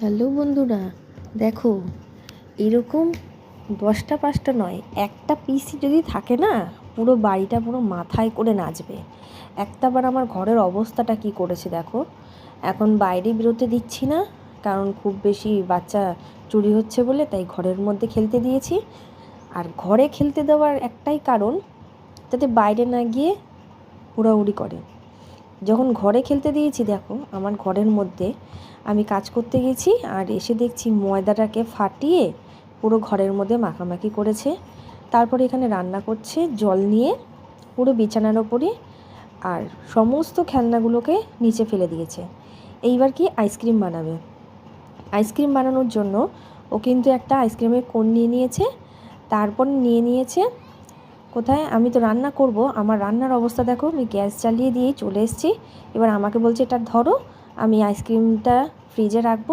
Hello বন্ধুরা, দেখো এরকম 10টা 5টা নয়, একটা পিসি যদি থাকে না, পুরো বাড়িটা পুরো মাথায় করে নাচবে। একটাবার আমার ঘরের অবস্থাটা কি করেছে দেখো। এখন বাইরে বেরোতে দিচ্ছি না, কারণ খুব বেশি বাচ্চা চুরি হচ্ছে বলে, তাই ঘরের মধ্যে খেলতে দিয়েছি। আর ঘরে খেলতে দেওয়ার একটাই কারণ, যাতে বাইরে না গিয়ে হুড়াহুড়ি করে। যখন ঘরে খেলতে দিয়েছি, দেখো আমার ঘরের মধ্যে আমি কাজ করতে গেছি আর এসে দেখছি ময়দাটাকে ফাটিয়ে পুরো ঘরের মধ্যে মাখামাখি করেছে। তারপরে এখানে রান্না করছে জল নিয়ে পুরো বিছানার ওপরে, আর সমস্ত খেলনাগুলোকে নিচে ফেলে দিয়েছে। এইবার কি আইসক্রিম বানাবে। আইসক্রিম বানানোর জন্য ও কিন্তু একটা আইসক্রিমের কোন নিয়ে নিয়েছে, তারপর নিয়ে নিয়েছে কোথায়, আমি তো রান্না করব। আমার রান্নার অবস্থা দেখো, আমি গ্যাস জ্বালিয়ে দিয়েই চলে এসেছি। এবার আমাকে বলছে এটা ধরো, আমি আইসক্রিমটা ফ্রিজে রাখবো।